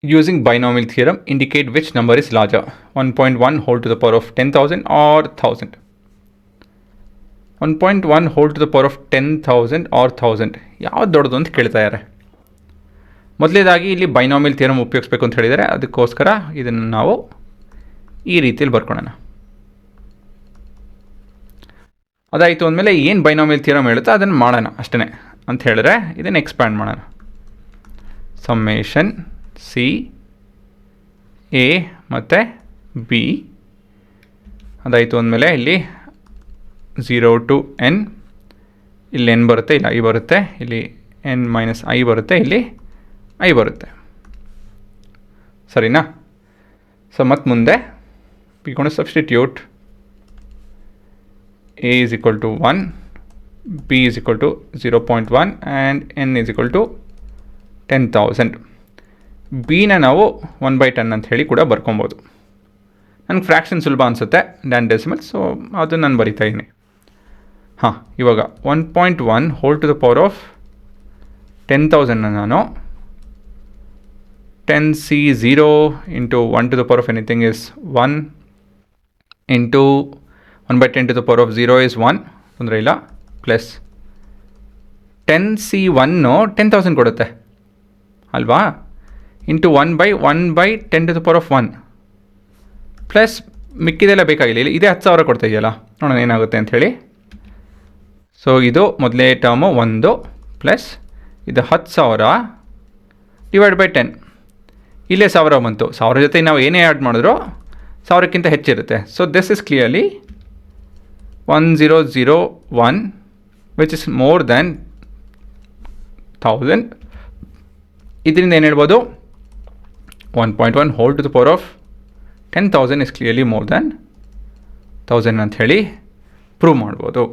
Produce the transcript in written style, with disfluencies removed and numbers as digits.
using binomial theorem indicate which number is larger, 1.1 whole to the power of 10,000 or 1000. 1.1 whole to the power of 10,000 or 1000 ಯಾವ್ದು ದೊಡ್ಡದು ಅಂತ ಕೇಳ್ತಾ ಇದ್ದಾರೆ. ಮೊದಲೇದಾಗಿ ಇಲ್ಲಿ ಬೈನಾಮಿಯಲ್ ಥಿಯರಮ್ ಉಪಯೋಗಿಸ್ಬೇಕು ಅಂತ ಹೇಳಿದರೆ ಅದಕ್ಕೋಸ್ಕರ ಇದನ್ನು ನಾವು ಈ ರೀತಿಯಲ್ಲಿ ಬರ್ಕೊಳ್ಳೋಣ. ಅದಾಯಿತು ಅಂದಮೇಲೆ ಏನು ಬೈನಾಮಿಯಲ್ ಥಿಯರಮ್ ಹೇಳುತ್ತೋ ಅದನ್ನು ಮಾಡೋಣ ಅಷ್ಟೇ ಅಂತ ಹೇಳಿದ್ರೆ ಇದನ್ನು ಎಕ್ಸ್ಪ್ಯಾಂಡ್ ಮಾಡೋಣ. ಸಮ್ಮೇಷನ್ ಸಿ ಎ ಮತ್ತು ಬಿ ಅದಾಯಿತು ಅಂದಮೇಲೆ ಇಲ್ಲಿ 0 to n, ಇಲ್ಲಿ n ಬರುತ್ತೆ, ಇಲ್ಲಿ i ಬರುತ್ತೆ, ಇಲ್ಲಿ n ಮೈನಸ್ i ಬರುತ್ತೆ, ಇಲ್ಲಿ i ಬರುತ್ತೆ. ಸರಿನಾ? ಸೊ ಮತ್ತು ಮುಂದೆ ವಿ ಗೋಣ substitute a is equal to 1, b is equal to 0.1 and n is equal to 10,000. bನ ನಾವು 1/10 ಅಂತ ಹೇಳಿ ಕೂಡ ಬರ್ಕೊಬೋದು. ನನಗೆ ಫ್ರ್ಯಾಕ್ಷನ್ ಸುಲಭ ಅನಿಸುತ್ತೆ ಡ್ಯಾನ್ ಡೆಸಿಮಲ್, ಸೊ ಅದು ನಾನು ಬರಿತಾ ಇದ್ದೀನಿ. ಹಾಂ, ಇವಾಗ 1.1 whole to the power of 10,000 ನಾನು 10c0 into 1 to the power of anything is 1 into 1/10 to the power of 0 is 1, ತೊಂದರೆ ಇಲ್ಲ, ಪ್ಲಸ್ 10c1 10,000 ಕೊಡುತ್ತೆ ಅಲ್ವಾ, into 1/10 to the power of 1 plus ಮಿಕ್ಕಿದೆಲ್ಲ ಬೇಕಾಗಿಲ್ಲ, ಇದೇ 10,000 ಕೊಡ್ತಾ ಇದೆಯಲ್ಲ, ನೋಡೋಣ ಏನಾಗುತ್ತೆ ಅಂಥೇಳಿ. ಸೊ ಇದು ಮೊದಲೇ ಟರ್ಮು 1 ಪ್ಲಸ್ ಇದು 10,000 ಡಿವೈಡ್ ಬೈ 10, ಇಲ್ಲೇ 1000 ಬಂತು. 1000 ಜೊತೆ ನಾವು ಏನೇ ಆ್ಯಡ್ ಮಾಡಿದ್ರೂ 1000ಕ್ಕಿಂತ ಹೆಚ್ಚಿರುತ್ತೆ. So this is clearly 1001 which is more than 1000. ಇದರಿಂದ ಏನು ಹೇಳ್ಬೋದು, 1.1 whole to the power of 10,000 is clearly more than 1000 ಅಂತ ಹೇಳಿ ಪ್ರೂವ್ ಮಾಡ್ಬೋದು.